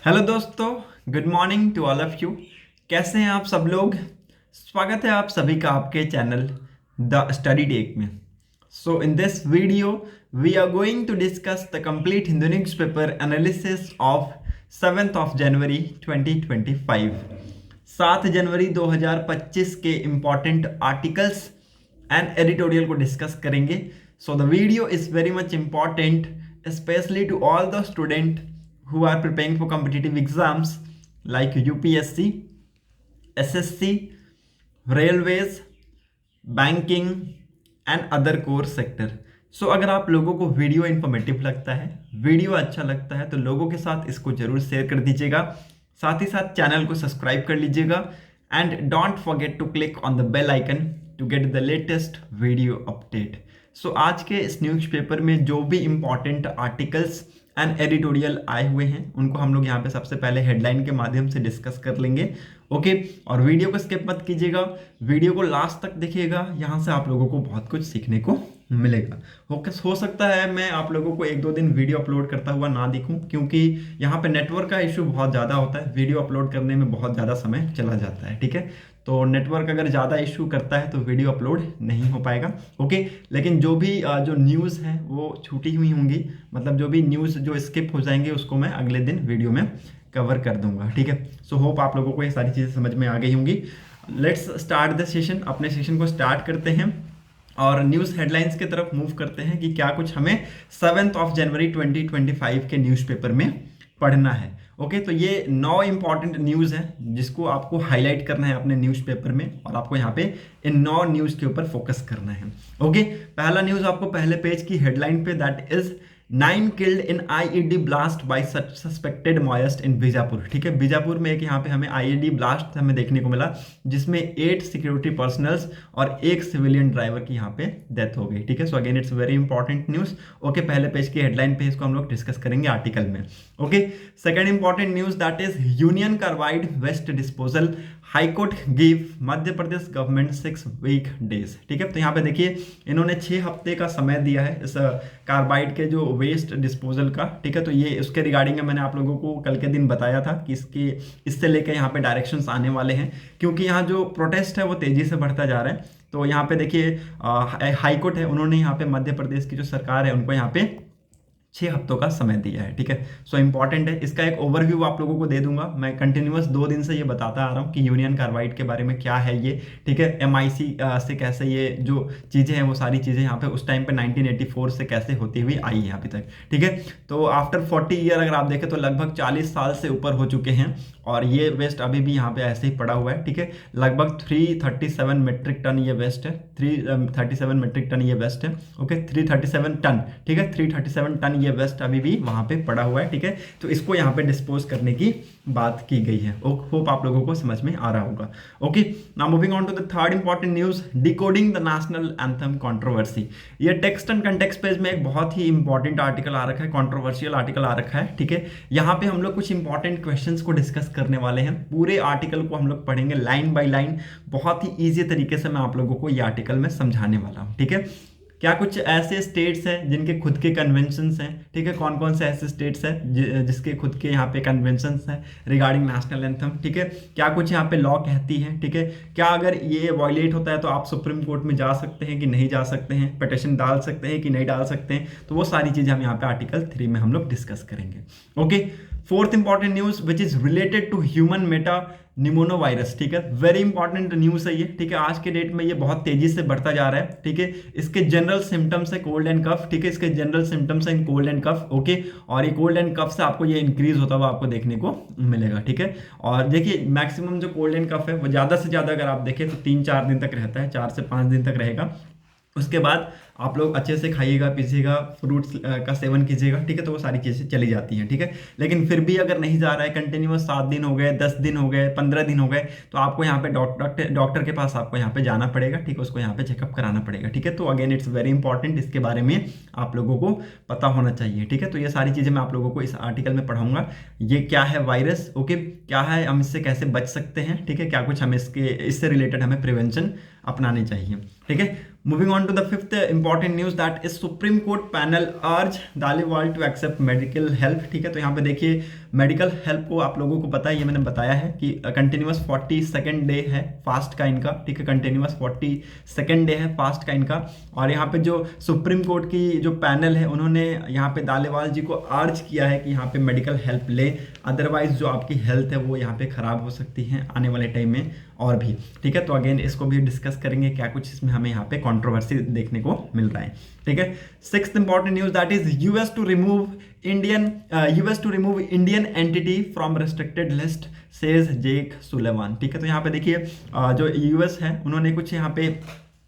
Hello दोस्तों, good morning to all of you. कैसे हैं आप सब लोग? स्वागत है आप सभी का आपके चैनल द स्टडी टेक में। So in this video we are going to discuss the complete Hindu newspaper analysis of 7th of January 2025। 7 जनवरी 2025 के इम्पॉर्टेंट आर्टिकल्स एंड एडिटोरियल को डिस्कस करेंगे। So the video is very much important specially to all the student who are preparing for competitive exams like UPSC, SSC, railways, banking and other core sector। सो अगर आप लोगों को video informative लगता है, video अच्छा लगता है तो लोगों के साथ इसको जरूर शेयर कर दीजिएगा। साथ ही साथ चैनल को सब्सक्राइब कर लीजिएगा and don't forget to click on the bell icon to get the latest video update. So आज के इस न्यूज़पेपर में जो भी इंपॉर्टेंट आर्टिकल्स एंड एडिटोरियल आए हुए हैं उनको हम लोग यहाँ पे सबसे पहले हेडलाइन के माध्यम से डिस्कस कर लेंगे। ओके, और वीडियो को स्किप मत कीजिएगा, वीडियो को लास्ट तक देखिएगा, यहाँ से आप लोगों को बहुत कुछ सीखने को मिलेगा। हो सकता है मैं आप लोगों को 1-2 दिन वीडियो अपलोड करता हुआ ना दिखूं, क्योंकि यहाँ पे नेटवर्क का इशू बहुत ज़्यादा होता है, वीडियो अपलोड करने में बहुत ज़्यादा समय चला जाता है। ठीक है, तो नेटवर्क अगर ज़्यादा इशू करता है तो वीडियो अपलोड नहीं हो पाएगा। ओके, लेकिन जो भी जो न्यूज़ है वो छूटी हुई होंगी, मतलब जो भी न्यूज़ जो स्किप हो जाएंगे उसको मैं अगले दिन वीडियो में कवर कर दूंगा। ठीक है, सो होप आप लोगों को ये सारी चीज़ें समझ में आ गई होंगी। Let's start the session. अपने सेशन को स्टार्ट करते हैं और न्यूज़ हेडलाइंस की तरफ मूव करते हैं कि क्या कुछ हमें 7th ऑफ जनवरी 2025 के न्यूज़पेपर में पढ़ना है। ओके, तो ये 9 इंपॉर्टेंट न्यूज़ हैं जिसको आपको हाईलाइट करना है अपने न्यूज़पेपर में, और आपको यहाँ पे इन 9 न्यूज़ के ऊपर फोकस करना है। ओके, पहला न्यूज़ आपको पहले पेज की हेडलाइन पे, that is 9 killed in IED blast by suspected Maoist in Bijapur. ठीक है, बीजापुर में एक यहाँ पे हमें आईईडी ब्लास्ट हमें देखने को मिला, जिसमें 8 सिक्योरिटी पर्सनल्स और 1 सिविलियन ड्राइवर की यहाँ पे डेथ हो गई। ठीक है, so again it's very important news. Okay, पहले पेज की हेडलाइन पे इसको हम लोग डिस्कस करेंगे आर्टिकल में। Okay, second important news that is Union Carbide waste disposal, high court give Madhya Pradesh government 6 week days. ठीक है, तो यहाँ पे देखिए इन्होंने 6 हफ्ते का समय दिया है इस कार्बाइड के जो वेस्ट डिस्पोजल का। ठीक है, तो ये उसके रिगार्डिंग मैंने आप लोगों को कल के दिन बताया था कि इससे लेकर यहाँ पे डायरेक्शंस आने वाले हैं, क्योंकि यहाँ जो प्रोटेस्ट है वो तेजी से बढ़ता जा रहा है। तो यहाँ पे देखिए हाईकोर्ट है, उन्होंने यहाँ पे मध्य प्रदेश की जो सरकार है उनको यहाँ पे 6 हफ्तों का समय दिया है। ठीक है, सो इंपॉर्टेंट है। इसका एक ओवरव्यू आप लोगों को दे दूंगा। मैं कंटिन्यूअस 2 दिन से ये बताता आ रहा हूँ कि यूनियन कार्बाइड के बारे में क्या है ये। ठीक है, एमआईसी से कैसे ये जो चीज़ें हैं वो सारी चीज़ें यहाँ पे उस टाइम पे 1984 से कैसे होती हुई आई है अभी तक। ठीक है, तो आफ्टर 40 ईयर अगर आप देखें तो लगभग 40 साल से ऊपर हो चुके हैं, और ये वेस्ट अभी भी यहाँ पे ऐसे ही पड़ा हुआ है। ठीक है, लगभग 337 मेट्रिक टन ये वेस्ट है, 337 मेट्रिक टन ये वेस्ट है। Okay, 337 ton. ठीक है, 337 टन ये वेस्ट अभी भी वहां पे पड़ा हुआ है। ठीक है, तो इसको यहाँ पे डिस्पोज करने की बात की गई है। होप आप लोगों को समझ में आ रहा होगा। Okay, now moving on to the third important news, decoding the national anthem controversy. ये टेक्स्ट एंड कंटेक्स्ट पेज में एक बहुत ही इंपॉर्टेंट आर्टिकल आ रखा है, कंट्रोवर्शियल आर्टिकल आ रखा है। ठीक है, यहाँ पे हम लोग कुछ इंपॉर्टेंट क्वेश्चंस को डिस्कस करने वाले हैं। पूरे आर्टिकल को हम लोग पढ़ेंगे लाइन बाय लाइन, बहुत ही ईजी तरीके से मैं आप लोगों को ये आर्टिकल में समझाने वाला हूँ। ठीक है, क्या कुछ ऐसे स्टेट्स हैं जिनके खुद के कन्वेंशंस हैं। ठीक है, कौन कौन से ऐसे स्टेट्स हैं जिसके खुद के यहाँ पे कन्वेंशंस हैं रिगार्डिंग नेशनल एंथम। ठीक है, क्या कुछ यहाँ पे लॉ कहती है। ठीक है, क्या अगर ये वायलेट होता है तो आप सुप्रीम कोर्ट में जा सकते हैं कि नहीं जा सकते हैं, पिटिशन डाल सकते हैं कि नहीं डाल सकते हैं। तो वो सारी चीज़ें हम यहाँ पे आर्टिकल 3 में हम लोग डिस्कस करेंगे। Okay, fourth important news which is related to human metapneumovirus. ठीक है, वेरी इंपॉर्टेंट न्यूज है ये। ठीक है, आज के डेट में ये बहुत तेजी से बढ़ता जा रहा है। ठीक है, इसके जनरल सिम्टम्स है कोल्ड एंड कफ। ठीक है, इसके जनरल सिम्टम्स है कोल्ड एंड कफ। ओके, और ये कोल्ड एंड कफ से आपको ये इंक्रीज होता हुआ आपको देखने को मिलेगा। ठीक है, और देखिए मैक्सिमम जो कोल्ड एंड कफ है वो ज़्यादा से ज़्यादा अगर आप देखें तो 3-4 दिन तक रहता है, 4 से 5 दिन तक रहेगा। उसके बाद आप लोग अच्छे से खाइएगा, पीजिएगा, फ्रूट्स का सेवन कीजिएगा। ठीक है, तो वो सारी चीज़ें चली जाती हैं। ठीक है, लेकिन फिर भी अगर नहीं जा रहा है, कंटिन्यूअस 7 दिन हो गए, 10 दिन हो गए, 15 दिन हो गए, तो आपको यहाँ पे डॉक्टर के पास आपको यहाँ पे जाना पड़ेगा। ठीक है, उसको यहाँ पे चेकअप कराना पड़ेगा। ठीक है, तो अगेन इट्स वेरी इंपॉर्टेंट, इसके बारे में आप लोगों को पता होना चाहिए। ठीक है, तो ये सारी चीज़ें मैं आप लोगों को इस आर्टिकल में पढ़ाऊंगा। ये क्या है वायरस, ओके, क्या है, हम इससे कैसे बच सकते हैं। ठीक है, क्या कुछ हमें इससे रिलेटेड हमें प्रिवेंशन अपनानी चाहिए। ठीक है, moving on to the fifth important news that is Supreme Court panel urge Dallewal to accept medical help. ठीक है, तो यहाँ पे देखिए मेडिकल हेल्प को आप लोगों को पता है, ये मैंने बताया है कि कंटिन्यूस 42nd डे है फास्ट का इनका, ठीक है, कंटिन्यूस 42nd डे है फास्ट का इनका। और यहाँ पे जो सुप्रीम कोर्ट की जो पैनल है उन्होंने यहाँ पे दालेवाल जी को अर्ज किया है कि यहाँ पे मेडिकल हेल्प ले, अदरवाइज जो आपकी हेल्थ है वो यहाँ पे खराब हो सकती है आने वाले टाइम में और भी, ठीक है। तो अगेन इसको भी डिस्कस करेंगे, क्या कुछ इसमें हमें यहाँ पे कंट्रोवर्सी देखने को मिल रहा है, ठीक है। Sixth important news that is US to remove Indian entity from restricted list says Jake Sullivan, ठीक है। तो यहाँ पे देखिए जो यूएस है उन्होंने कुछ यहाँ पे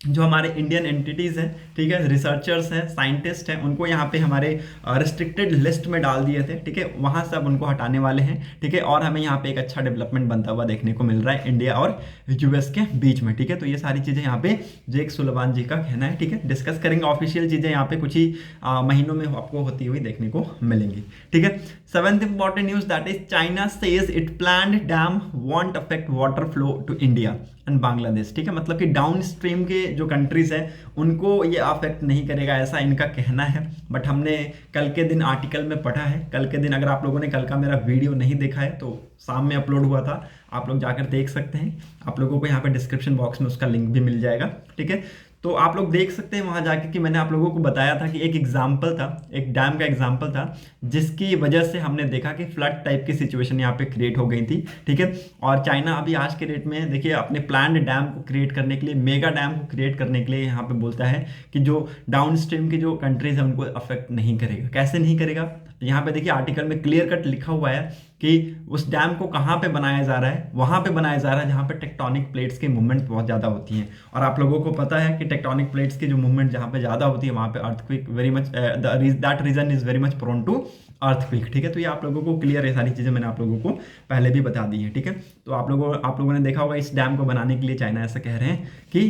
जो हमारे इंडियन एंटिटीज़ हैं, ठीक है, रिसर्चर्स हैं, साइंटिस्ट हैं, उनको यहाँ पे हमारे रिस्ट्रिक्टेड लिस्ट में डाल दिए थे, ठीक है, वहाँ से अब उनको हटाने वाले हैं, ठीक है। और हमें यहाँ पे एक अच्छा डेवलपमेंट बनता हुआ देखने को मिल रहा है इंडिया और यूएस के बीच में, ठीक है। तो ये सारी चीज़ें यहाँ पे जेक सुलेमान जी का कहना है, ठीक है। डिस्कस करेंगे, ऑफिशियल चीज़ें यहाँ पे कुछ ही महीनों में आपको होती हुई देखने को मिलेंगी, ठीक है। Seventh important news that is China says it planned dam won't affect water flow to India and Bangladesh, ठीक है। मतलब कि डाउन स्ट्रीम के जो कंट्रीज हैं उनको ये अफेक्ट नहीं करेगा, ऐसा इनका कहना है। बट हमने कल के दिन आर्टिकल में पढ़ा है, कल के दिन अगर आप लोगों ने कल का मेरा वीडियो नहीं देखा है तो शाम में अपलोड हुआ था, आप लोग जाकर देख सकते हैं, आप लोगों को यहाँ पे डिस्क्रिप्शन बॉक्स में उसका लिंक भी मिल जाएगा, ठीक है। तो आप लोग देख सकते हैं वहां जाके कि मैंने आप लोगों को बताया था कि एक एग्जाम्पल था, एक डैम का एग्जाम्पल था जिसकी वजह से हमने देखा कि फ्लड टाइप की सिचुएशन यहाँ पे क्रिएट हो गई थी, ठीक है। और चाइना अभी आज के डेट में देखिए अपने प्लान्ड डैम को क्रिएट करने के लिए, मेगा डैम को क्रिएट करने के लिए यहाँ पे बोलता है कि जो डाउन स्ट्रीम की जो कंट्रीज है उनको अफेक्ट नहीं करेगा। कैसे नहीं करेगा, यहाँ पे देखिए आर्टिकल में क्लियर कट लिखा हुआ है कि उस डैम को कहाँ पे बनाया जा रहा है, वहाँ पे बनाया जा रहा है जहाँ पे टेक्टोनिक प्लेट्स की मूवमेंट बहुत ज़्यादा होती हैं। और आप लोगों को पता है कि टेक्टोनिक प्लेट्स की जो मूवमेंट जहाँ पे ज़्यादा होती है वहाँ पे earthquake very much, that region is very much prone to earthquake, ठीक है। तो ये आप लोगों को क्लियर है, सारी चीज़ें मैंने आप लोगों को पहले भी बता दी है, ठीक है। तो आप लोगों ने देखा होगा इस डैम को बनाने के लिए चाइना ऐसा कह रहे हैं कि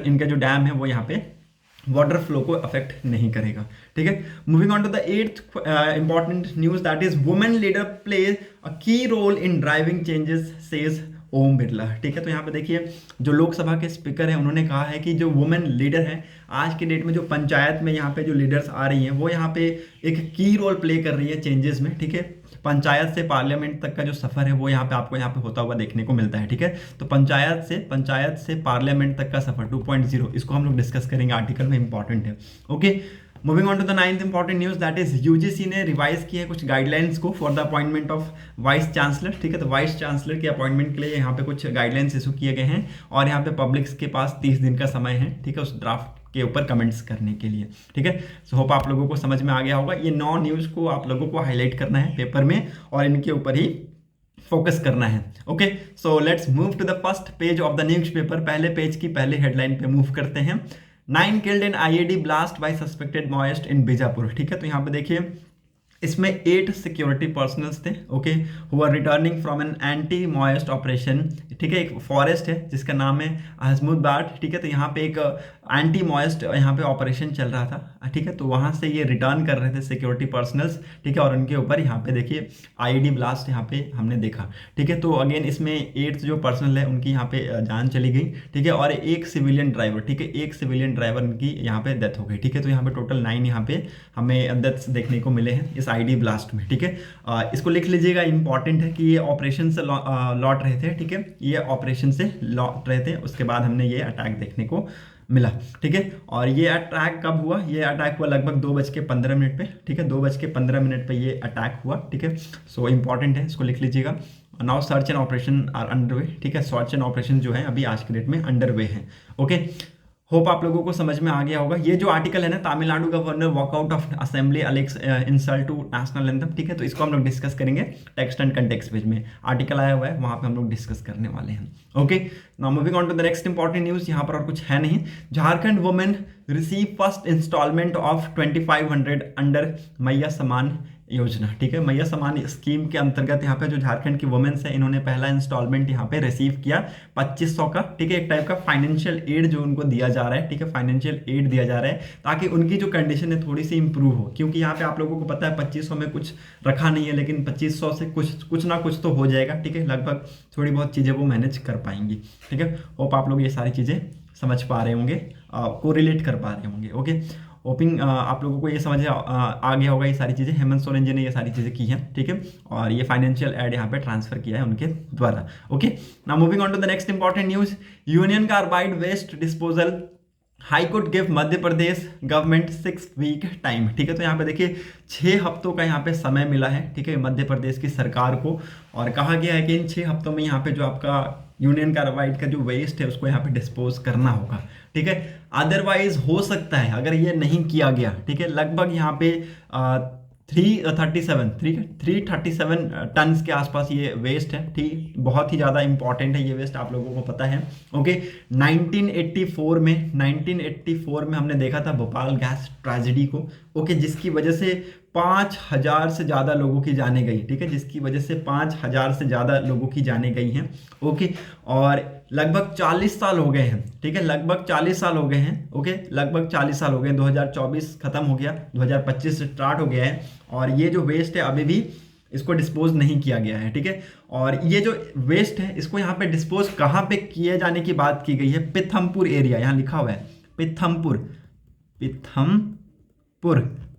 इनका जो डैम है वो यहाँ पे वाटर फ्लो को अफेक्ट नहीं करेगा, ठीक है। Moving on to the eighth important news that is women leader plays a key role in driving changes says Om Birla, ठीक है। तो यहाँ पे देखिए जो लोकसभा के स्पीकर हैं उन्होंने कहा है कि जो वुमेन लीडर है आज के डेट में जो पंचायत में यहाँ पे जो लीडर्स आ रही हैं वो यहाँ पे एक की रोल प्ले कर रही है चेंजेस में, ठीक है। पंचायत से पार्लियामेंट तक का जो सफर है वो यहाँ पे आपको यहाँ पे होता हुआ देखने को मिलता है, ठीक है। तो पंचायत से पार्लियामेंट तक का सफर 2.0 इसको हम लोग डिस्कस करेंगे, आर्टिकल में इंपॉर्टेंट है, okay. Moving on to the ninth important news that is UGC ने रिवाइज किया है कुछ गाइडलाइंस को for the appointment of vice chancellor, ठीक है। तो वाइस चांसलर के अपॉइंटमेंट के लिए यहाँ पे कुछ गाइडलाइंस इशू किए गए हैं और यहाँ पे पब्लिक्स के पास 30 दिन का समय है, ठीक है, उस ड्राफ्ट के ऊपर कमेंट्स करने के लिए, ठीक है। सो होप आप लोगों को समझ में आ गया होगा। ये 9 न्यूज़ को आप लोगों को हाईलाइट करना है पेपर में और इनके ऊपर ही फोकस करना है, okay. So let's move to the first page of the newspaper. पहले पेज की पहले हेडलाइन पे मूव करते हैं। 9 killed in IED blast by suspected Maoist in Bijapur, ठीक है। तो यहाँ पे देखिए इसमें 8 सिक्योरिटी पर्सनल्स थे, okay, who are returning from an anti Maoist operation, ठीक है। एक फॉरेस्ट है जिसका नाम है अहमदाबाद, ठीक है। तो यहाँ पे एक एंटी माओइस्ट यहाँ पे ऑपरेशन चल रहा था, ठीक है। तो वहाँ से ये रिटर्न कर रहे थे सिक्योरिटी पर्सनल्स, ठीक है। और उनके ऊपर यहाँ पे देखिए आईईडी ब्लास्ट यहाँ पे हमने देखा, ठीक है। तो अगेन इसमें 8 जो पर्सनल है उनकी यहाँ पे जान चली गई, ठीक है। और एक सिविलियन ड्राइवर, ठीक है, एक सिविलियन ड्राइवर उनकी यहाँ पे डेथ हो गई, ठीक है। तो यहाँ पे टोटल 9 यहाँ पे हमें डेथ्स देखने को मिले हैं इस आईडी ब्लास्ट में, ठीक है। इसको लिख लीजिएगा, इंपॉर्टेंट है कि ये ऑपरेशन से लौट रहे थे, ठीक है। ये ऑपरेशन से लौट रहे थे, उसके बाद हमने ये अटैक देखने को मिला, ठीक है। और ये अटैक कब हुआ, ये अटैक हुआ लगभग 2:15 पे, ठीक है। 2:15 पे ये अटैक हुआ, ठीक है। सो इंपॉर्टेंट है, इसको लिख लीजिएगा। Now search and operation are underway, ठीक है। सर्च एंड ऑपरेशन जो है अभी आज के डेट में अंडरवे है, ओके। होप आप लोगों को समझ में आ गया होगा। ये जो आर्टिकल है ना, Tamil Nadu governor walkout of assembly alleges insult to national anthem, ठीक है। तो इसको हम लोग डिस्कस करेंगे टेक्स्ट एंड कंटेक्स्ट पेज में, आर्टिकल आया हुआ है वहाँ पे हम लोग डिस्कस करने वाले हैं, okay. Now moving on to the next important news. यहाँ पर और कुछ है नहीं। Jharkhand women receive first instalment of 2500 under Maiya Samman योजना, ठीक है। मैया समान स्कीम के अंतर्गत यहाँ पे जो झारखंड की वुमेन्स है इन्होंने पहला इंस्टॉलमेंट यहाँ पे रिसीव किया 2500 का, ठीक है। एक टाइप का फाइनेंशियल एड जो उनको दिया जा रहा है, ठीक है, फाइनेंशियल एड दिया जा रहा है ताकि उनकी जो कंडीशन है थोड़ी सी इंप्रूव हो, क्योंकि यहाँ पे आप लोगों को पता है 2500 में कुछ रखा नहीं है, लेकिन 2500 से कुछ ना कुछ तो हो जाएगा, ठीक है। लगभग थोड़ी बहुत चीज़ें वो मैनेज कर पाएंगी, ठीक है। होप आप लोग ये सारी चीज़ें समझ पा रहे होंगे, कोरिलेट कर पा रहे होंगे, ओके। होपिंग आप लोगों को ये समझ आ गया होगा ये सारी चीज़ें। हेमंत सोरेन जी ने ये सारी चीज़ें की हैं, ठीक है, और ये फाइनेंशियल एड यहाँ पे ट्रांसफर किया है उनके द्वारा। Okay, now moving on to the next important news. Union Carbide waste disposal high court give Madhya Pradesh government 6 week time, ठीक है। तो यहाँ पे देखिए 6 हफ्तों का यहाँ पे समय मिला है, ठीक है, मध्य प्रदेश की सरकार को, और कहा गया है कि इन 6 हफ्तों में यहाँ पे जो आपका यूनियन कार्बाइड का जो वेस्ट है उसको यहाँ पे डिस्पोज करना होगा, ठीक है। अदरवाइज हो सकता है अगर ये नहीं किया गया, ठीक है, लगभग यहाँ पे 337 टन के आसपास ये वेस्ट है, ठीक, बहुत ही ज़्यादा इंपॉर्टेंट है ये वेस्ट, आप लोगों को पता है। ओके, 1984 में हमने देखा था भोपाल गैस ट्रेजेडी को, ओके, जिसकी वजह से 5,000 से ज़्यादा लोगों की जानें गई, ठीक है, जिसकी वजह से 5,000 से ज़्यादा लोगों की जानें गई हैं। ओके, और लगभग 40 साल हो गए हैं, ठीक है, लगभग 40 साल हो गए हैं। ओके, लगभग 40 साल हो गए, 2024 खत्म हो गया, 2025 स्टार्ट हो गया है, और ये जो वेस्ट है अभी भी इसको डिस्पोज नहीं किया गया है, ठीक है। और ये जो वेस्ट है इसको यहाँ पे डिस्पोज कहाँ पे किए जाने की बात की गई है, पिथमपुर एरिया, यहाँ लिखा हुआ है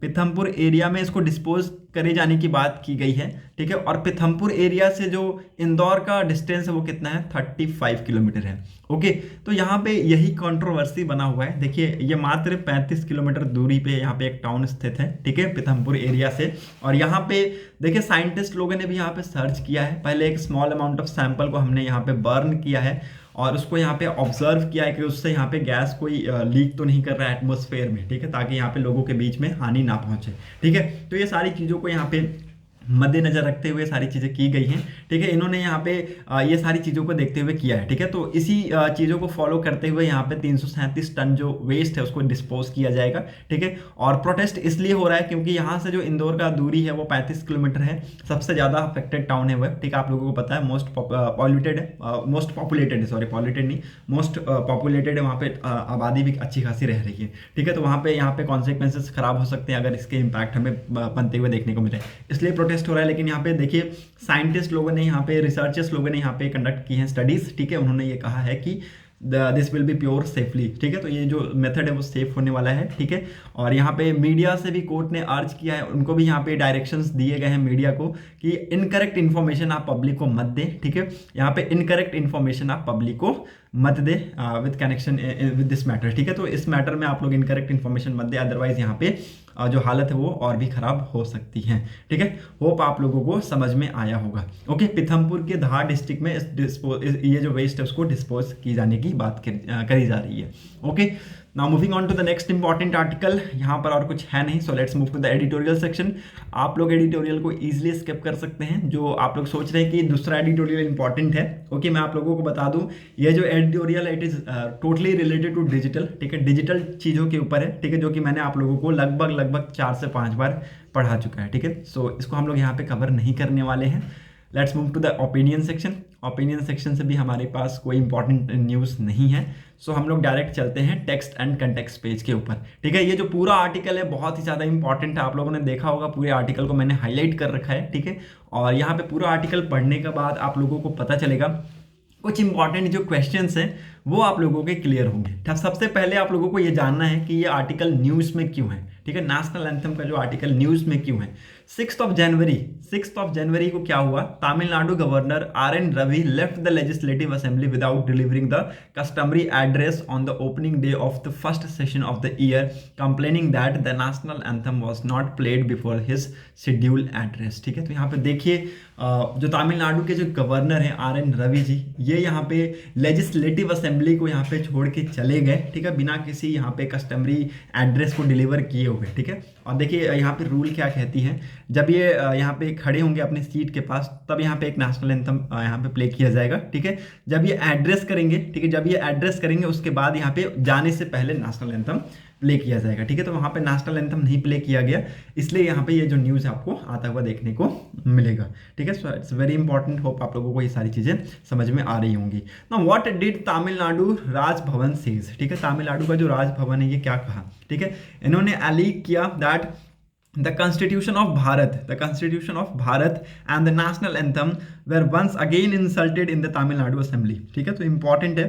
पिथमपुर एरिया में इसको डिस्पोज करे जाने की बात की गई है, ठीक है। और पिथमपुर एरिया से जो इंदौर का डिस्टेंस है वो कितना है, 35 किलोमीटर है। ओके, तो यहाँ पे यही कंट्रोवर्सी बना हुआ है। देखिए ये मात्र 35 किलोमीटर दूरी पे यहाँ पे एक टाउन स्थित है, ठीक है, पिथमपुर एरिया से। और यहाँ पे देखिए साइंटिस्ट लोगों ने भी यहाँ पे सर्च किया है, पहले एक स्मॉल अमाउंट ऑफ सैंपल को हमने यहाँ पे बर्न किया है और उसको यहाँ पे ऑब्जर्व किया है कि उससे यहाँ पे गैस कोई लीक तो नहीं कर रहा है एटमॉस्फेयर में, ठीक है, ताकि यहाँ पे लोगों के बीच में हानि ना पहुंचे, ठीक है। तो ये सारी चीज़ों को यहाँ पे मद्देनजर रखते हुए सारी चीज़ें की गई हैं, ठीक है। इन्होंने यहाँ पे ये सारी चीज़ों को देखते हुए किया है, ठीक है। तो इसी चीज़ों को फॉलो करते हुए यहाँ पे 337 टन जो वेस्ट है उसको डिस्पोज किया जाएगा, ठीक है। और प्रोटेस्ट इसलिए हो रहा है क्योंकि यहाँ से जो इंदौर का दूरी है वो 35 किलोमीटर है, सबसे ज़्यादा अफेक्टेड टाउन है वह, ठीक है, आप लोगों को पता है, मोस्ट पॉपुलेटेड है, वहाँ पे आबादी भी अच्छी खासी रह रही है, ठीक है। तो वहाँ पे यहाँ पे कॉन्सिक्वेंसेस खराब हो सकते हैं अगर इसके इम्पैक्ट हमें बनते हुए देखने को मिले, इसलिए प्रोटेस्ट हो रहा है। लेकिन यहाँ पे देखिए साइंटिस्ट लोगों ने, यहाँ पे रिसर्चर्स लोगों ने यहाँ पे कंडक्ट की हैं स्टडीज, ठीक है, उन्होंने ये कहा है कि this will be pure safely, ठीक है। तो ये जो मेथड है वो सेफ होने वाला है, ठीक है। और यहाँ पे मीडिया से भी कोर्ट ने अर्ज किया है, उनको भी यहाँ पे डायरेक्शंस दिए गए हैं मीडिया को कि इनकरेक्ट इन्फॉर्मेशन आप पब्लिक को मत दें, ठीक है। यहाँ पे इनकरेक्ट इन्फॉर्मेशन आप पब्लिक को मत दे with connection with this matter, ठीक है। तो इस मैटर में आप लोग इनकरेक्ट इन्फॉर्मेशन मत दे, अदरवाइज यहाँ पे जो हालत है वो और भी खराब हो सकती है, ठीक है। होप आप लोगों को समझ में आया होगा। ओके, पिथमपुर के धार डिस्ट्रिक्ट में ये जो वेस्ट है उसको डिस्पोज की जाने की बात करी जा रही है। Okay, now moving on to the next important article. यहाँ पर और कुछ है नहीं, so let's move to the editorial section. आप लोग एडिटोरियल को इजीली स्किप कर सकते हैं, जो आप लोग सोच रहे हैं कि दूसरा एडिटोरियल इंपॉर्टेंट है। ओके, मैं आप लोगों को बता दूं ये जो एडिटोरियल है it is totally related to digital, ठीक है, डिजिटल चीज़ों के ऊपर है, ठीक है, जो कि मैंने आप लोगों को लगभग 4 से 5 बार पढ़ा चुका है, ठीक है। सो इसको हम लोग यहाँ पे कवर नहीं करने वाले हैं। Let's move to the opinion section. Opinion section से भी हमारे पास कोई इंपॉर्टेंट न्यूज़ नहीं है, सो हम लोग डायरेक्ट चलते हैं टेक्स्ट एंड कंटेक्स्ट पेज के ऊपर, ठीक है। ये जो पूरा आर्टिकल है बहुत ही ज़्यादा इंपॉर्टेंट है, आप लोगों ने देखा होगा पूरे आर्टिकल को मैंने हाईलाइट कर रखा है, ठीक है। और यहाँ पे पूरा आर्टिकल पढ़ने के बाद आप लोगों को पता चलेगा कुछ इंपॉर्टेंट जो क्वेश्चंस हैं वो आप लोगों के क्लियर होंगे। सबसे पहले आप लोगों को ये जानना है कि ये आर्टिकल न्यूज़ में क्यों है, ठीक है, नेशनल एंथम का जो आर्टिकल न्यूज़ में क्यों है। 6 जनवरी को क्या हुआ, Tamil Nadu governor RN Ravi left the legislative assembly without delivering the customary address on the opening day of the first session of the year, complaining that the national anthem was not played before his scheduled address, ठीक है। तो यहाँ पे देखिए जो तमिलनाडु के जो governor हैं RN रवि जी, ये यहाँ पे लेजिस्लेटिव असेंबली को यहाँ पे छोड़ के चले गए, ठीक है, बिना किसी यहाँ पे कस्टमरी एड्रेस को डिलीवर किए हुए, ठीक है। और देखिए यहाँ पे रूल क्या कहती है, जब ये यहाँ पे खड़े होंगे अपनी सीट के पास तब यहाँ पे एक नेशनल एंथम यहाँ पे प्ले किया जाएगा, ठीक है। जब ये एड्रेस करेंगे, ठीक है, जब ये एड्रेस करेंगे उसके बाद यहाँ पे जाने से पहले नेशनल एंथम प्ले किया जाएगा, ठीक है। तो वहाँ पे नेशनल एंथम नहीं प्ले किया गया, इसलिए यहाँ पे ये जो न्यूज़ है आपको आता हुआ देखने को मिलेगा, ठीक है। So it's very important, hope आप लोगों को ये सारी चीज़ें समझ में आ रही होंगी। Now what did Tamil Nadu Raj Bhavan says, ठीक है, तमिलनाडु का जो राजभवन है ये क्या कहा, ठीक है, इन्होंने एलीग किया that the constitution of Bharat and the national anthem were once again insulted in the Tamil Nadu assembly, ठीक है। तो इंपॉर्टेंट है,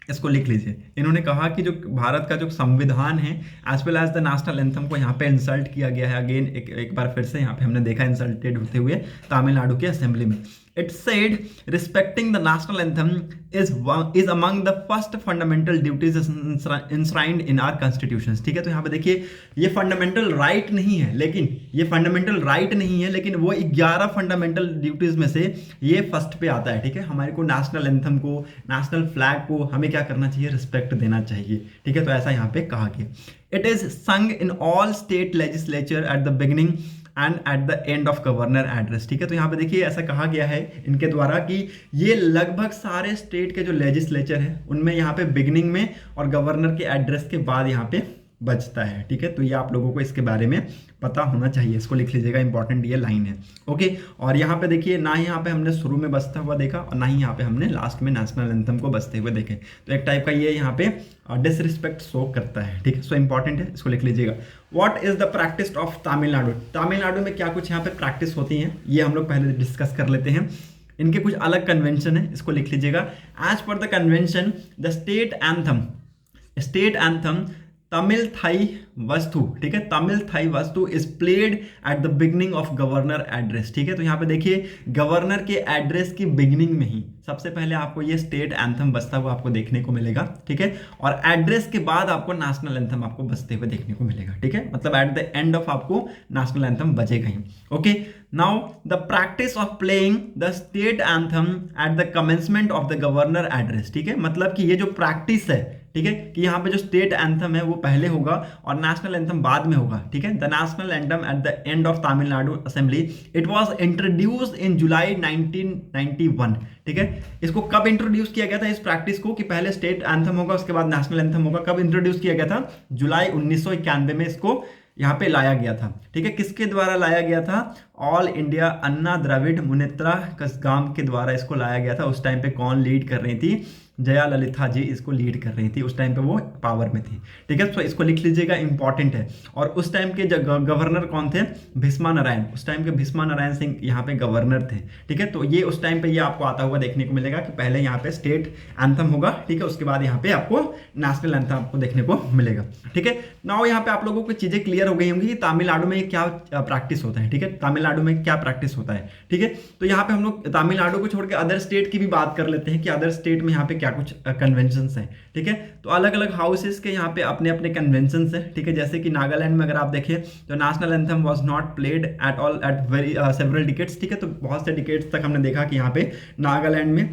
इसको लिख लीजिए। इन्होंने कहा कि जो भारत का जो संविधान है as well as the national anthem को यहाँ पे इंसल्ट किया गया है। अगेन एक बार फिर से यहाँ पे हमने देखा इंसल्टेड होते हुए तमिलनाडु के असेंबली में। It said respecting the national anthem is among the first fundamental duties enshrined in our constitutions। ठीक है, तो यहाँ पे देखिए ये फंडामेंटल राइट नहीं है, लेकिन ये फंडामेंटल राइट नहीं है, लेकिन वो 11 फंडामेंटल ड्यूटीज में से ये फर्स्ट पे आता है। ठीक है, हमारे को नेशनल एंथम को, नेशनल फ्लैग को हमें क्या करना चाहिए, रिस्पेक्ट देना चाहिए। ठीक है, तो ऐसा यहाँ पे कहा गया। इट इज संग in all state legislature at the beginning and eight the end of governor address. ठीक है, तो यहाँ पे देखिए ऐसा कहा गया है इनके द्वारा कि ये लगभग सारे स्टेट के जो लेजिस्लेचर है उनमें यहाँ पे बिगिनिंग में और गवर्नर के एड्रेस के बाद यहाँ पे बचता है। ठीक है, तो ये आप लोगों को इसके बारे में पता होना चाहिए, इसको लिख लीजिएगा, इंपॉर्टेंट ये लाइन है। ओके, और यहाँ पे देखिए ना ही यहाँ पे हमने शुरू में बजता हुआ देखा और ना ही यहाँ पे हमने लास्ट में नेशनल एंथम को बजते हुए देखे, तो एक टाइप का ये यहाँ पे डिसरिस्पेक्ट शो करता है। ठीक है, सो इंपॉर्टेंट है, इसको लिख लीजिएगा। What is the practice of Tamil Nadu. Tamil Nadu में क्या कुछ यहाँ पे प्रैक्टिस होती है ये हम लोग पहले डिस्कस कर लेते हैं। इनके कुछ अलग कन्वेंशन है, इसको लिख लीजिएगा। As per the convention the state anthem Tamil Thai Vazhthu, ठीक है, Tamil Thai Vazhthu is played at the beginning of governor address. ठीक है, तो यहाँ पे देखिए गवर्नर के एड्रेस की बिगनिंग में ही सबसे पहले आपको ये स्टेट एंथम बजता हुआ आपको देखने को मिलेगा। ठीक है, और एड्रेस के बाद आपको नेशनल एंथम आपको बजते हुए देखने को मिलेगा। ठीक है, मतलब एट द एंड ऑफ आपको नेशनल एंथम बजेगा ही। Okay, now the practice of playing the state anthem at the commencement of the governor address. ठीक है, मतलब कि ये जो प्रैक्टिस है, ठीक है, कि यहाँ पे जो स्टेट एंथम है वो पहले होगा और नेशनल एंथम बाद में होगा। ठीक है, the national anthem at the end of Tamil Nadu assembly. It was introduced in July 1991। ठीक है, इसको कब इंट्रोड्यूस किया गया था इस प्रैक्टिस को, कि पहले स्टेट एंथम होगा उसके बाद नेशनल एंथम होगा, कब इंट्रोड्यूस किया गया था, जुलाई 1991 में इसको यहाँ पे लाया गया था। ठीक है, किसके द्वारा लाया गया था, ऑल इंडिया अन्ना द्रविड़ मुनेत्रा कसगाम के द्वारा इसको लाया गया था। उस टाइम पे कौन लीड कर रही थी, जया ललिता जी इसको लीड कर रही थी, उस टाइम पे वो पावर में थी। ठीक है, तो इसको लिख लीजिएगा, इंपॉर्टेंट है। और उस टाइम के गवर्नर कौन थे, भीष्मा नारायण, उस टाइम के भीष्मा नारायण सिंह यहाँ पे गवर्नर थे। ठीक है, तो ये उस टाइम पे ये आपको आता हुआ देखने को मिलेगा कि पहले यहाँ पे स्टेट एंथम होगा, ठीक है, उसके बाद यहाँ पे आपको नेशनल एंथम आपको देखने को मिलेगा। ठीक है, नाउ यहाँ पे आप लोगों को चीजें क्लियर हो गई होंगी कि तमिलनाडु में क्या प्रैक्टिस होता है। ठीक है, तमिलनाडु में क्या प्रैक्टिस होता है। ठीक है, तो यहाँ पे हम लोग तमिलनाडु को छोड़ के अदर स्टेट की भी बात कर लेते हैं कि अदर स्टेट में यहाँ पे क्या कुछ कन्वेंशंस हैं। ठीक है, तो अलग अलग हाउसेस के यहाँ पे अपने अपने कन्वेंशंस हैं। ठीक है, जैसे कि नागालैंड में अगर आप देखें तो national anthem was not played at all at very several decades. ठीक है, तो बहुत से डिकेड्स तक हमने देखा कि यहाँ पे नागालैंड में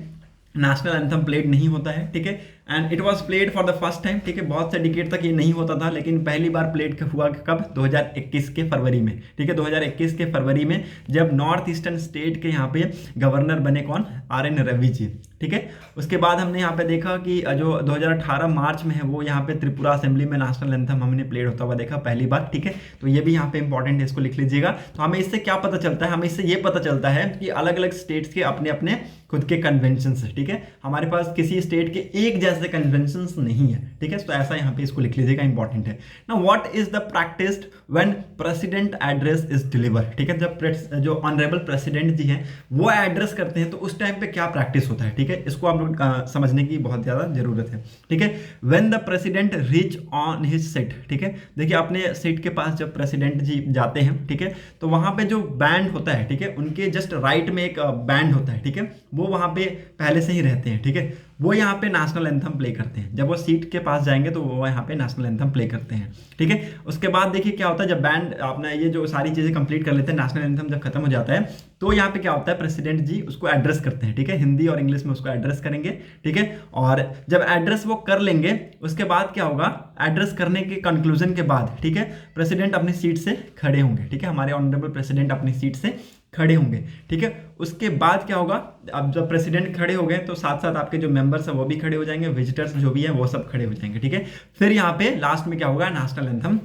नेशनल एंथम प्लेड नहीं होता है। ठीक है, and it was played for the first time. ठीक है, बहुत से डिकेड तक ये नहीं होता था, लेकिन पहली बार प्लेड हुआ कब, 2021 के फरवरी में। ठीक है, 2021 के फरवरी में जब नॉर्थ ईस्टर्न स्टेट के यहाँ पे गवर्नर बने कौन, RN रवि जी। ठीक है, उसके बाद हमने यहाँ पे देखा कि जो 2018 मार्च में है वो यहाँ पे त्रिपुरा असेंबली में नेशनल एंथम हमने प्लेड होता हुआ देखा पहली बार। ठीक है, तो ये भी यहाँ पे इंपॉर्टेंट है, इसको लिख लीजिएगा। तो हमें इससे क्या पता चलता है, हमें इससे ये पता चलता है कि अलग अलग स्टेट्स के अपने अपने खुद के कन्वेंशन है। ठीक है, हमारे पास किसी स्टेट के एक जैसे कन्वेंशंस नहीं है। ठीक है, तो ऐसा यहाँ पे इसको लिख लीजिएगा, इंपॉर्टेंट है ना। What is the practice when president address is deliver. ठीक है, जब जो ऑनरेबल प्रेसिडेंट जी हैं वो एड्रेस करते हैं तो उस टाइम पे क्या प्रैक्टिस होता है। ठीक है, इसको आप लोग समझने की बहुत ज्यादा जरूरत है। ठीक है, when the president reach on his seat. ठीक है, देखिए अपने सीट के पास जब प्रेसिडेंट जी जाते हैं, ठीक है, तो वहां पे जो बैंड होता है, ठीक है, उनके जस्ट राइट में एक बैंड होता है। ठीक है, वो वहां पे पहले से ही रहते हैं। ठीक है, वो यहाँ पे नेशनल एंथम प्ले करते हैं। जब वो सीट के पास जाएंगे तो वो यहाँ पे नेशनल एंथम प्ले करते हैं। ठीक है, उसके बाद देखिए क्या होता है, जब बैंड अपना ये जो सारी चीजें कंप्लीट कर लेते हैं, नेशनल एंथम जब खत्म हो जाता है तो यहाँ पे क्या होता है, प्रेसिडेंट जी उसको एड्रेस करते हैं। ठीक है, हिंदी और इंग्लिश में उसको एड्रेस करेंगे। ठीक है, और जब एड्रेस वो कर लेंगे उसके बाद क्या होगा, एड्रेस करने के कंक्लूजन के बाद, ठीक है, प्रेसिडेंट अपनी सीट से खड़े होंगे। ठीक है, हमारे ऑनरेबल प्रेसिडेंट अपनी सीट से खड़े होंगे। ठीक है, उसके बाद क्या होगा, अब जब प्रेसिडेंट खड़े हो गए तो साथ साथ आपके जो मेंबर्स हैं वो भी खड़े हो जाएंगे, विजिटर्स जो भी हैं वो सब खड़े हो जाएंगे। ठीक है, फिर यहाँ पे लास्ट में क्या होगा, नेशनल एंथम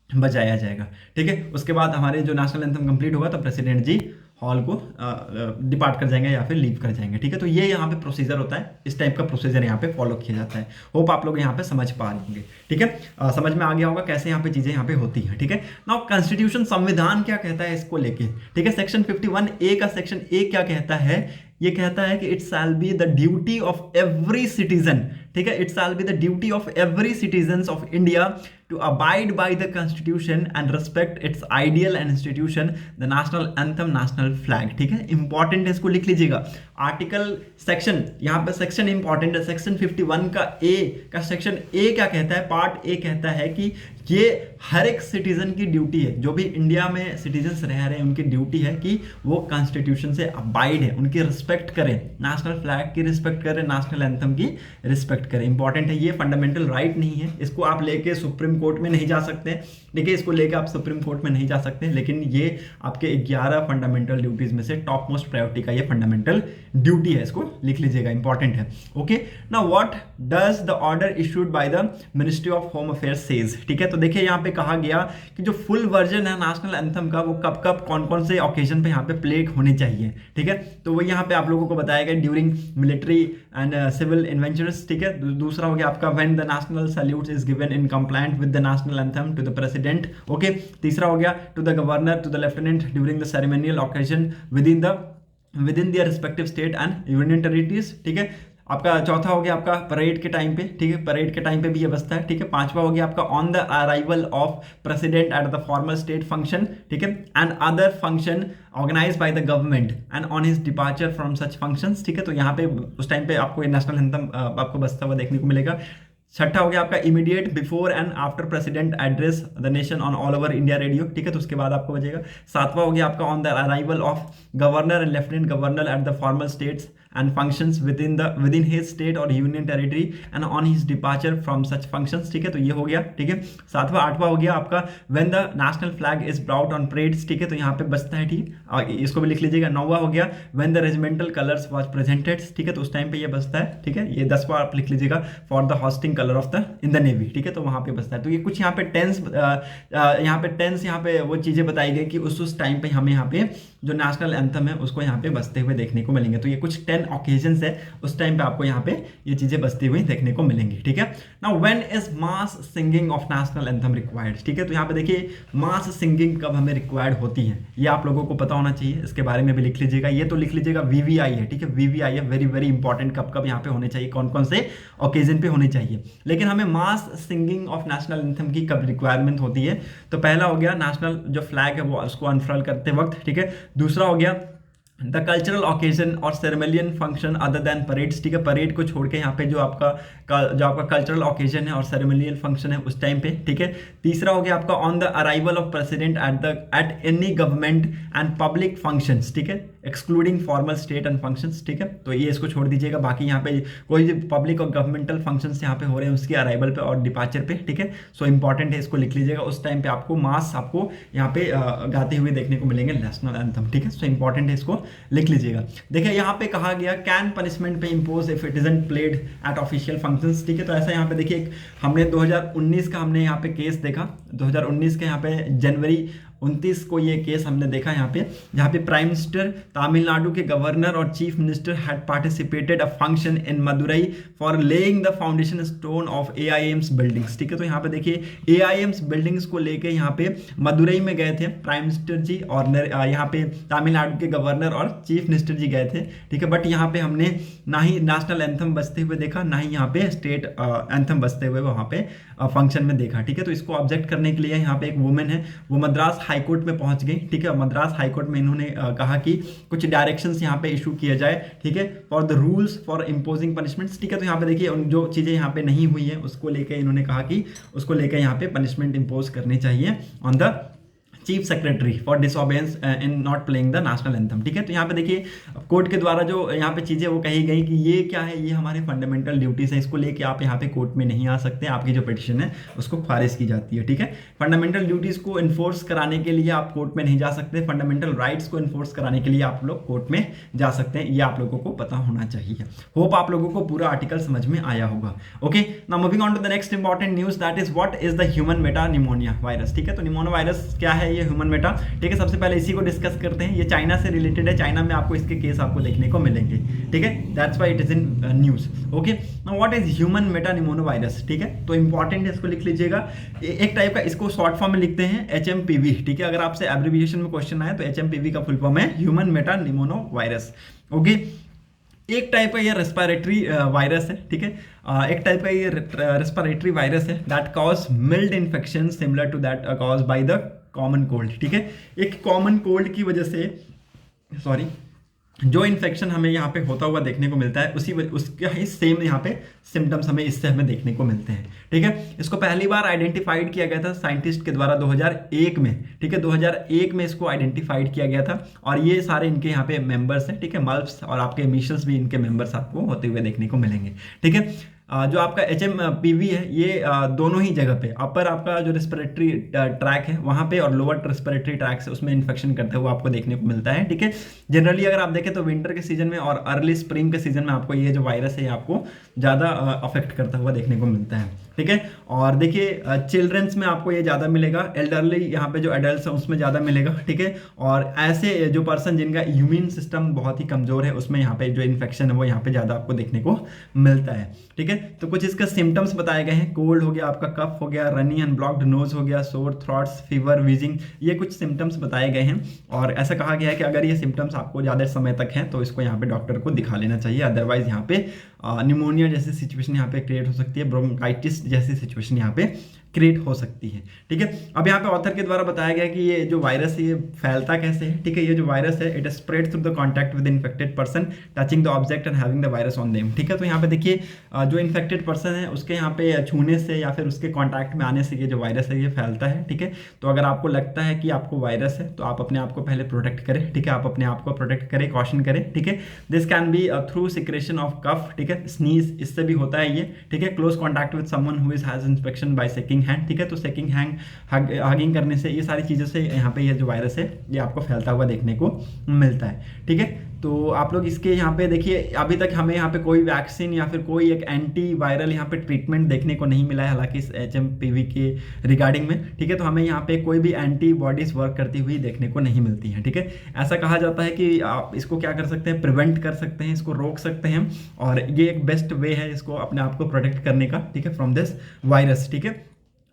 बजाया जाएगा। ठीक है, उसके बाद हमारे जो नेशनल एंथम कंप्लीट होगा तो प्रेसिडेंट जी हॉल को डिपार्ट कर जाएंगे या फिर लीव कर जाएंगे। ठीक है, तो ये यहाँ पे प्रोसीजर होता है, इस टाइप का प्रोसीजर यहाँ पे फॉलो किया जाता है। होप आप लोग यहाँ पे समझ पा लेंगे। ठीक है, समझ में आ गया होगा कैसे यहाँ पे चीजें यहाँ पे होती हैं। ठीक है, नाउ कॉन्स्टिट्यूशन संविधान क्या कहता है इसको लेके। ठीक है, सेक्शन 51A का सेक्शन A क्या कहता है, ये कहता है कि it shall be the duty of every citizen ठीक है, it shall be the duty of every citizen of India to abide by the constitution and respect its ideal and institution, the national anthem, national flag। ठीक है, important है, इसको लिख लीजिएगा। Article section, यहाँ पे सेक्शन इंपॉर्टेंट है, section 51 का ए का सेक्शन ए क्या कहता है, पार्ट ए कहता है कि ये हर एक सिटीजन की ड्यूटी है, जो भी इंडिया में सिटीजन्स रह रहे हैं उनकी ड्यूटी है कि वो कॉन्स्टिट्यूशन से अबाइड है, उनकी रिस्पेक्ट करें, नेशनल फ्लैग की रिस्पेक्ट करें, नेशनल एंथम की रिस्पेक्ट करें। इंपॉर्टेंट है, ये फंडामेंटल राइट नहीं है, इसको आप लेके सुप्रीम कोर्ट में नहीं जा सकते हैं। देखिए, इसको लेके आप सुप्रीम कोर्ट में नहीं जा सकते, लेकिन ये आपके 11 फंडामेंटल ड्यूटीज में से टॉप मोस्ट प्रायोरिटी का ये फंडामेंटल ड्यूटी है, इसको लिख लीजिएगा, इंपॉर्टेंट है। Okay, now what does the order issued by the ministry of home affairs says. ठीक है, तो देखिए यहाँ पे कहा गया कि जो फुल वर्जन है नेशनल एंथम का वो कब कब कौन कौन से ओकेजन पे यहाँ पे प्ले होने चाहिए। ठीक है, तो वो यहाँ पे आप लोगों को बताया गया during military and civil investitures. ठीक है, दूसरा हो गया आपका when the national salute is given in compliant with the national anthem to the president. Okay, तीसरा हो गया to the governor to the lieutenant during the ceremonial occasion with in their respective state and union territories. ठीक है, आपका चौथा हो गया आपका परेड के टाइम पे। ठीक है, परेड के टाइम पे भी ये बसता है। ठीक है, पांचवा हो गया आपका on the arrival of president at the formal state function. ठीक है, and other function organised by the government and on his departure from such functions. ठीक है, तो यहाँ पे उस टाइम पे आपको नेशनल एंथम आपको बसता हुआ देखने को मिलेगा। छठा हो गया आपका immediate before and after president address the nation on all over India radio. ठीक है, तो उसके बाद आपको बचेगा। सातवां हो गया आपका on the arrival of governor and lieutenant governor eight the formal states and functions within his state or union territory and on his departure from such functions। ठीक है, तो ये हो गया। ठीक है, सातवां आठवां हो गया आपका when the national flag is brought on parades। ठीक है, तो यहाँ पे बचता है। ठीक, इसको भी लिख लीजिएगा। नौवां हो गया when the regimental colors was presented। ठीक है, तो उस टाइम पे ये बचता है। ठीक है, ये 10वां आप लिख लीजिएगा for the hosting color of the in the navy। ठीक है, तो वहाँ पे बचता है। तो ये कुछ यहाँ पे टेंस यहाँ पे वो चीजें बताई गई कि उस टाइम पे हमें यहाँ पे जो नेशनल एंथम है उसको यहाँ पे बजते हुए देखने को मिलेंगे। तो ये कुछ 10 ओकेजन्स है, उस टाइम पे आपको यहाँ पे ये चीजें बजती हुई देखने को मिलेंगी। ठीक है, now when is mass singing of national anthem required. ठीक है, तो यहाँ पे देखिए मास सिंगिंग कब हमें रिक्वायर्ड होती है, ये आप लोगों को पता होना चाहिए, इसके बारे में भी लिख लीजिएगा। ये तो लिख लीजिएगा वीवीआई है। ठीक है, वीवीआई है, वेरी वेरी इंपॉर्टेंट, कब कब यहाँ पे होने चाहिए, कौन कौन से ओकेजन पे होने चाहिए। लेकिन हमें मास सिंगिंग ऑफ नेशनल एंथम की कब रिक्वायरमेंट होती है, तो पहला हो गया नेशनल जो फ्लैग है वो उसको अनफर्ल करते वक्त। ठीक है, दूसरा हो गया द कल्चरल ओकेजन और ceremonial function other than parades. ठीक है, परेड को छोड़ के यहाँ पे जो आपका कल्चरल ओकेजन है और सेरेमोनियल फंक्शन है उस टाइम पे। ठीक है, तीसरा हो गया आपका on the arrival of president at any government and public functions. ठीक है, excluding formal state and functions. ठीक है, तो ये इसको छोड़ दीजिएगा, बाकी यहाँ पे कोई भी पब्लिक और गवर्नमेंटल फंक्शंस यहाँ पे हो रहे हैं उसके अराइवल पे और डिपार्चर पे। ठीक है, सो इंपॉर्टेंट है, इसको लिख लीजिएगा। उस टाइम पे आपको मास आपको यहाँ पे गाते हुए देखने को मिलेंगे नेशनल एंथम। ठीक है, सो इंपॉर्टेंट है, इसको लिख लीजिएगा। देखिए यहाँ पे कहा गया कैन पनिशमेंट पे impose if it isn't played at official functions. ठीक है, तो ऐसा यहाँ पे देखिए हमने 2019 का हमने यहाँ पे केस देखा, 2019 के यहाँ पे जनवरी 29 को ये केस हमने देखा यहाँ पे, जहाँ पे प्राइम मिनिस्टर तमिलनाडु के गवर्नर और chief minister had participated a function in Madurai for laying the foundation stone of AIIMS buildings. ठीक है, तो यहाँ पे देखिए एआईएम्स बिल्डिंग्स को लेके यहाँ पे मदुरई में गए थे प्राइम मिनिस्टर जी और यहाँ पे तमिलनाडु के गवर्नर और चीफ मिनिस्टर जी गए थे। ठीक है, बट यहाँ पे हमने ना ही नेशनल एंथम बजते हुए देखा, ना ही यहाँ पे स्टेट एंथम बजते हुए वहाँ पे फंक्शन में देखा। ठीक है, तो इसको ऑब्जेक्ट करने के लिए यहाँ पे एक वुमेन है, वो मद्रास हाईकोर्ट में पहुंच गई। ठीक है, मद्रास हाईकोर्ट में इन्होंने कहा कि कुछ डायरेक्शंस यहाँ पे इशू किया जाए। ठीक है, for the rules for imposing punishments. ठीक है, तो यहाँ पे देखिए जो चीजें यहाँ पे नहीं हुई है उसको लेकर इन्होंने कहा कि उसको लेकर यहाँ पे पनिशमेंट इम्पोज करनी चाहिए on the chief secretary for disobedience in not playing the national anthem. ठीक है, तो यहाँ पे देखिए कोर्ट के द्वारा जो यहाँ पे चीज़ें वो कही गई कि ये क्या है, ये हमारे फंडामेंटल ड्यूटीज है, इसको लेके आप यहाँ पे कोर्ट में नहीं आ सकते, आपकी जो पिटिशन है उसको खारिज की जाती है। ठीक है, फंडामेंटल ड्यूटीज को इन्फोर्स कराने के लिए आप कोर्ट में नहीं जा सकते, फंडामेंटल राइट्स को इन्फोर्स कराने के लिए आप लोग कोर्ट में जा सकते हैं, ये आप लोगों को पता होना चाहिए। होप आप लोगों को पूरा आर्टिकल समझ में आया होगा। Okay, now moving on to the next important news, that is what is the human meta pneumonia virus. ठीक है, तो निमोनिया वायरस क्या है, ये ह्यूमन मेटा। ठीक है, सबसे पहले इसी को डिस्कस करते हैं। ये चाइना से रिलेटेड है, चाइना में आपको इसके केस आपको देखने को मिलेंगे। ठीक है, that's why it is in news. Okay, now what is human metapneumovirus. ठीक है, तो इंपॉर्टेंट है, इसको लिख लीजिएगा। एक टाइप का इसको शॉर्ट फॉर्म में लिखते हैं HMPV। ठीक है, अगर आपसे एब्रिविएशन में क्वेश्चन आए तो HMPV का फुल फॉर्म है ह्यूमन मेटानिमोनो वायरस। ओके, एक टाइप का ये रेस्पिरेटरी वायरस है, ठीक है। एक टाइप का ये रेस्पिरेटरी वायरस है that cause mild infection similar to that cause by the common cold, ठीक है। एक कॉमन कोल्ड की वजह से जो इन्फेक्शन हमें यहाँ पे होता हुआ देखने को मिलता है उसका ही सेम यहाँ पे सिम्टम्स इससे हमें देखने को मिलते हैं, ठीक है। इसको पहली बार आइडेंटिफाइड किया गया था साइंटिस्ट के द्वारा 2001 में, ठीक है। 2001 में इसको आइडेंटिफाइड किया गया था और ये सारे इनके यहाँ पे मेंबर्स हैं, ठीक है। मल्प्स और आपके मीशल्स भी इनके मेंबर्स आपको होते हुए देखने को मिलेंगे, ठीक है। जो आपका HMPV है ये दोनों ही जगह पे, अपर आपका जो रेस्पिरेटरी ट्रैक है वहाँ पे और लोअर रेस्पिरेटरी ट्रैक से उसमें इन्फेक्शन करते हुए आपको देखने को मिलता है, ठीक है। जनरली अगर आप देखें तो विंटर के सीजन में और अर्ली स्प्रिंग के सीजन में आपको ये जो वायरस है आपको ज़्यादा अफेक्ट करता हुआ देखने को मिलता है, ठीक है। और देखिए चिल्ड्रंस में आपको ये ज़्यादा मिलेगा, एल्डरली यहाँ पे जो एडल्ट हैं उसमें ज़्यादा मिलेगा, ठीक है। और ऐसे जो पर्सन जिनका इम्यून सिस्टम बहुत ही कमज़ोर है उसमें यहाँ पे जो इन्फेक्शन है वो यहाँ पे ज़्यादा आपको देखने को मिलता है, ठीक है। तो कुछ इसका सिम्टम्स बताए गए हैं, कोल्ड हो गया, आपका कफ हो गया, रनी एंड ब्लॉक्ड नोज हो गया, सोर थ्रॉट्स, फीवर, वीजिंग, ये कुछ सिम्टम्स बताए गए हैं। और ऐसा कहा गया है कि अगर ये सिम्टम्स आपको ज़्यादा समय तक हैं तो इसको यहाँ पे डॉक्टर को दिखा लेना चाहिए, अदरवाइज यहाँ पे निमोनिया जैसी सिचुएशन यहाँ पे क्रिएट हो सकती है, ब्रोंकाइटिस जैसी सिचुएशन यहाँ पे क्रिएट हो सकती है, ठीक है। अब यहाँ पे ऑथर के द्वारा बताया गया कि ये जो वायरस है ये फैलता कैसे है, ठीक है। ये जो वायरस है it spread through the contact with infected person touching the object and having the virus on them, ठीक है। तो यहाँ पे देखिए जो इन्फेक्टेड पर्सन है उसके यहाँ पे छूने से या फिर उसके कॉन्टैक्ट में आने से ये जो वायरस है ये फैलता है, ठीक है। तो अगर आपको लगता है कि आपको वायरस है तो आप अपने आप को पहले प्रोटेक्ट करें, ठीक है। आप अपने आप को प्रोटेक्ट करें, कॉशन करें, ठीक है। This can be through secretion of cough, ठीक है, स्नीज, इससे भी होता है ये, ठीक है। Close contact with someone who is has infection by shaking hand, ठीक है। तो सेकिंग हगिंग करने से, ये सारी चीज़ों से यहाँ पे ये जो वायरस है ये आपको फैलता हुआ देखने को मिलता है, ठीक है। तो आप लोग इसके यहाँ पे देखिए अभी तक हमें यहाँ पे कोई वैक्सीन या फिर कोई एक एंटी वायरल यहाँ पे ट्रीटमेंट देखने को नहीं मिला है हालांकि इस HMPV के रिगार्डिंग में, ठीक है। तो हमें यहाँ पे कोई भी एंटीबॉडीज वर्क करती हुई देखने को नहीं मिलती हैं, ठीक है। ऐसा कहा जाता है कि आप इसको क्या कर सकते हैं, प्रिवेंट कर सकते हैं, इसको रोक सकते हैं और ये एक बेस्ट वे है इसको अपने आप को प्रोटेक्ट करने का, ठीक है, फ्रॉम दिस वायरस, ठीक है।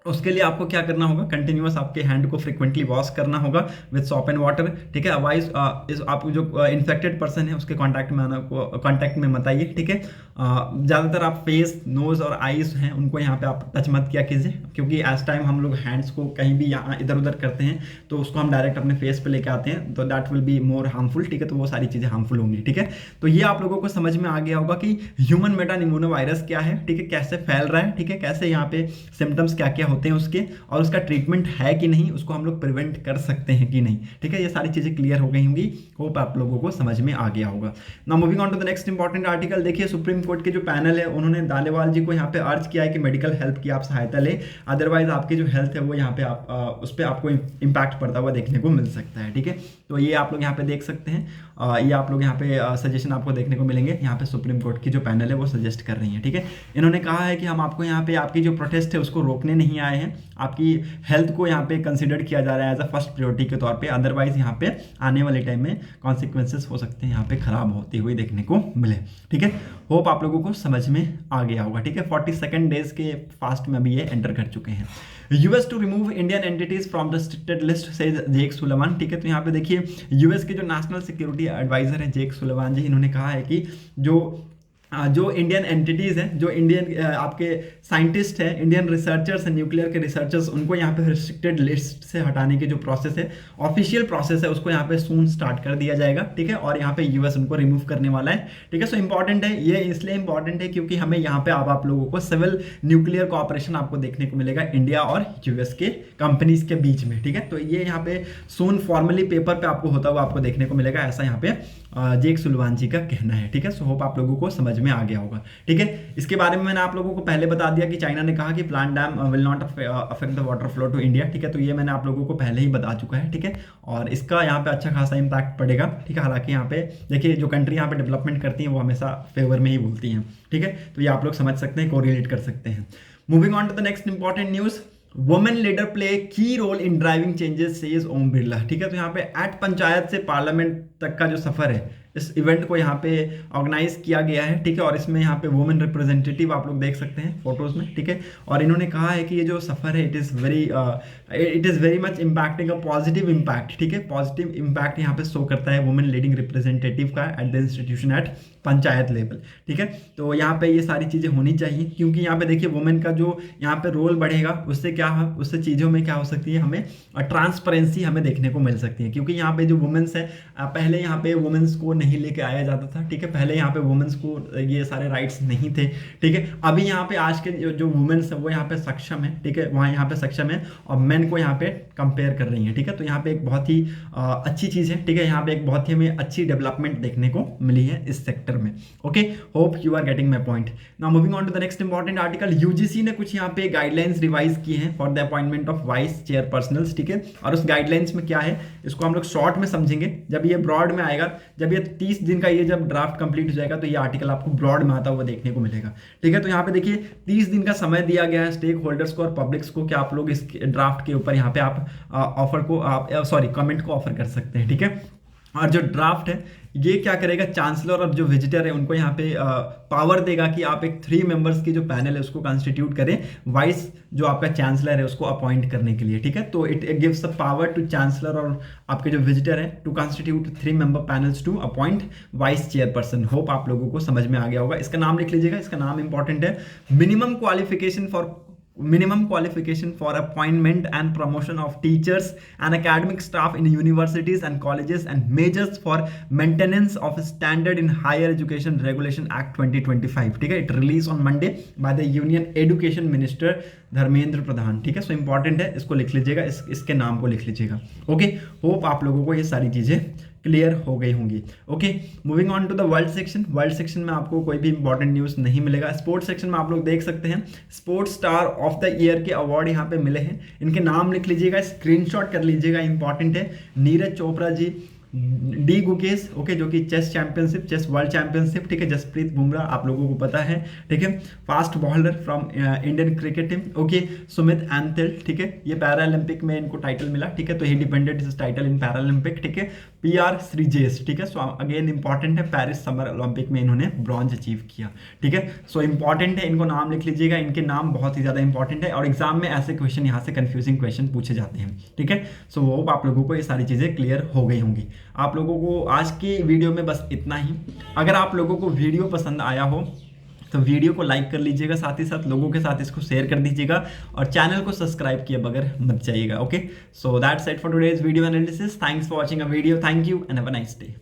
उसके लिए आपको क्या करना होगा, कंटिन्यूअस आपके हैंड को फ्रिक्वेंटली वॉश करना होगा विद सॉप एंड वाटर, ठीक है। अदरवाइज आप जो इन्फेक्टेड पर्सन है उसके कांटेक्ट में मत आइए, ठीक है। ज़्यादातर आप फेस, नोज और आईज हैं उनको यहाँ पे आप टच मत किया कीजिए, क्योंकि एज टाइम हम लोग हैंड्स को कहीं भी यहाँ इधर उधर करते हैं तो उसको हम डायरेक्ट अपने फेस पे लेके आते हैं तो that will be more harmful, ठीक है। तो वो सारी चीज़ें हार्मफुल होंगी, ठीक है। तो ये आप लोगों को समझ में आ गया होगा कि ह्यूमन मेटानिमोनो वायरस क्या है, ठीक है, कैसे फैल रहा है, ठीक है, कैसे यहाँ पे सिम्टम्स क्या क्या होते हैं उसके और उसका ट्रीटमेंट है कि नहीं, उसको हम लोग प्रिवेंट कर सकते हैं कि नहीं, ठीक है। ये सारी चीजें क्लियर हो गई होंगी, होप आप लोगों को समझ में आ गया होगा। Now moving on to the next important article, देखिए सुप्रीम कोर्ट के जो पैनल है उन्होंने दालेवाल जी को यहाँ पे अर्ज किया है कि मेडिकल हेल्प की आप सहायता ले, अदरवाइज आपकी जो हेल्थ है वो यहाँ पे आप उस पर आपको इम्पैक्ट पड़ता हुआ देखने को मिल सकता है, ठीक है। तो ये आप लोग यहाँ पे देख सकते हैं, ये आप लोग यहाँ पे सजेशन आपको देखने को मिलेंगे, यहाँ पे सुप्रीम कोर्ट की जो पैनल है वो सजेस्ट कर रही है, ठीक है। इन्होंने कहा है कि हम आपको यहाँ पे आपकी जो प्रोटेस्ट है उसको रोकने नहीं आए हैं, आपकी हेल्थ को यहाँ पे कंसिडर किया जा रहा है एज अ फर्स्ट प्रायोरिटी के तौर पे, अदरवाइज यहाँ पे आने वाले टाइम में कॉन्सिक्वेंसेस हो सकते हैं यहाँ पे खराब होते हुए देखने को मिले, ठीक है। होप आप लोगों को समझ में आ गया होगा, ठीक है। 42 डेज के फास्ट में अभी ये एंटर कर चुके हैं। US to remove Indian entities from the restricted list से जेक सुलेमान, ठीक है। तो यहाँ पे देखिए यूएस के जो नेशनल सिक्योरिटी एडवाइजर है जेक सुलेमान जी, इन्होंने कहा है कि जो इंडियन एंटिटीज़ हैं, जो इंडियन आपके साइंटिस्ट हैं, इंडियन रिसर्चर्स हैं, न्यूक्लियर के रिसर्चर्स, उनको यहाँ पे रिस्ट्रिक्टेड लिस्ट से हटाने की जो प्रोसेस है, ऑफिशियल प्रोसेस है, उसको यहाँ पे सून स्टार्ट कर दिया जाएगा, ठीक है। और यहाँ पे यूएस उनको रिमूव करने वाला है, ठीक है। सो इंपॉर्टेंट है ये, इसलिए इंपॉर्टेंट है क्योंकि हमें यहाँ पे अब आप लोगों को सिविल न्यूक्लियर कोऑपरेशन आपको देखने को मिलेगा इंडिया और यूएस के कंपनीज के बीच में, ठीक है। तो ये यहाँ पे सून फॉर्मली पेपर पे आपको होता हुआ आपको देखने को मिलेगा, ऐसा यहाँ पे जेक सुलेमान जी का कहना है, ठीक है। सो होप आप लोगों को समझ में आ गया होगा, ठीक है। इसके बारे में मैंने आप लोगों को पहले बता दिया कि चाइना ने कहा कि plan dam will not affect the water flow to India, ठीक है। तो ये मैंने आप लोगों को पहले ही बता चुका है, ठीक है। और इसका यहाँ पे अच्छा खासा इंपैक्ट पड़ेगा, ठीक है। हालांकि यहाँ पे देखिए जो कंट्री यहाँ पे डेवलपमेंट करती है वो हमेशा फेवर में ही बोलती हैं, ठीक है। तो ये आप लोग समझ सकते हैं, कोरिलेट कर सकते हैं। Moving on to the next important news, women leader play key role in driving changes says Om Birla, ठीक है। तो यहाँ पे एट पंचायत से पार्लियामेंट तक का जो सफर है, इस इवेंट को यहाँ पे ऑर्गेनाइज किया गया है, ठीक है। और इसमें यहाँ पे वुमेन रिप्रेजेंटेटिव आप लोग देख सकते हैं फोटोज में, ठीक है। और इन्होंने कहा है कि ये जो सफ़र है it is very much impacting a positive impact, ठीक है। पॉजिटिव इम्पैक्ट यहाँ पे शो करता है वुमेन लीडिंग रिप्रेजेंटेटिव का at the institution at panchayat level, ठीक है। तो यहाँ पे ये सारी चीज़ें होनी चाहिए, क्योंकि यहाँ पे देखिए वुमेन का जो यहाँ पे रोल बढ़ेगा, उससे क्या है, उससे चीज़ों में क्या हो सकती है, हमें ट्रांसपेरेंसी हमें देखने को मिल सकती है। क्योंकि यहाँ पे जो वुमेन्स है, पहले यहाँ पे वुमेन्स को नहीं लेके आया जाता था, ठीक है। पहले यहाँ पे वुमेन्स को ये सारे राइट्स नहीं थे, ठीक है। अभी यहाँ पे आज के जो वुमेन्स है वो यहाँ पे सक्षम है, ठीक है, वहाँ यहाँ पे सक्षम है और मेन को यहाँ पे कंपेयर कर रही है, ठीक है। तो यहाँ पे एक बहुत ही अच्छी चीज़ है, ठीक है। यहाँ पे एक बहुत ही हमें अच्छी डेवलपमेंट देखने को मिली है इस सेक्टर में। Okay, hope you are getting my point. Now moving on to the next important article, UGC ने कुछ यहाँ पे गाइडलाइंस रिवाइज की हैं for the appointment of vice chairpersons, ठीक है। और उस गाइडलाइंस में क्या है, इसको हम लोग शॉर्ट में समझेंगे, जब ये ब्रॉड में आएगा, जब ये 30 दिन का ये जब ड्राफ्ट कंप्लीट हो जाएगा तो ये आर्टिकल आपको ब्रॉड में आता हुआ देखने को मिलेगा, ठीक है। तो यहाँ पे देखिए 30 दिन का समय दिया गया है स्टेक होल्डर्स को और पब्लिक्स को कि आप लोग इस ड्राफ्ट के ऊपर यहाँ पे आप ऑफर को कमेंट को ऑफर कर सकते हैं, ठीक है। और जो ड्राफ्ट है ये क्या करेगा, चांसलर और जो विजिटर है उनको यहाँ पे पावर देगा कि आप एक 3 मेंबर्स की जो पैनल है उसको कंस्टिट्यूट करें वाइस जो आपका चांसलर है उसको अपॉइंट करने के लिए, ठीक है। तो it gives the power to chancellor और आपके जो विजिटर है to constitute 3 member panels to appoint vice chairperson. Hope आप लोगों को समझ में आ गया होगा। इसका नाम लिख लीजिएगा, इसका नाम इंपॉर्टेंट है, minimum qualification for appointment and promotion of teachers and academic staff in universities and colleges and measures for maintenance of standard in higher education regulation act 2025, ठीक है। it released on Monday by the union education minister Dharmendra Pradhan, ठीक है। So important है, इसको लिख लीजिएगा, इसके नाम को लिख लीजिएगा। ओके, होप आप लोगों को ये सारी चीजें क्लियर हो गई होंगी। Okay, moving on to the world section. World section में आपको कोई भी इंपॉर्टेंट न्यूज़ नहीं मिलेगा। स्पोर्ट्स सेक्शन में आप लोग देख सकते हैं sports star of the year के अवार्ड यहाँ पे मिले हैं। इनके नाम लिख लीजिएगा, स्क्रीनशॉट कर लीजिएगा, इंपॉर्टेंट है। नीरज चोपड़ा जी, डी गुकेश, ओके, जो कि chess championship, chess world championship, ठीक है। जसप्रीत बुमराह आप लोगों को पता है, ठीक है, fast bowler from Indian cricket team, okay. Sumit Antil, ठीक है, ये पैरालंपिक में इनको टाइटल मिला, ठीक है। तो he defended this title in Paralympic, ठीक है। PR श्रीजेश, ठीक है। सो अगेन इंपॉर्टेंट है, पेरिस समर ओलंपिक में इन्होंने ब्रॉन्ज अचीव किया, ठीक है। सो इंपॉर्टेंट है, इनको नाम लिख लीजिएगा, इनके नाम बहुत ही ज़्यादा इंपॉर्टेंट है और एग्जाम में ऐसे क्वेश्चन यहाँ से कंफ्यूजिंग क्वेश्चन पूछे जाते हैं, ठीक है। सो वो आप लोगों को ये सारी चीज़ें क्लियर हो गई होंगी। आप लोगों को आज की वीडियो में बस इतना ही। अगर आप लोगों को वीडियो पसंद आया हो तो वीडियो को लाइक कर लीजिएगा, साथ ही साथ लोगों के साथ इसको शेयर कर दीजिएगा और चैनल को सब्सक्राइब किए बगैर मत जाइएगा। Okay, so that's it for today's video analysis. Thanks for watching a video. Thank you and have a nice day.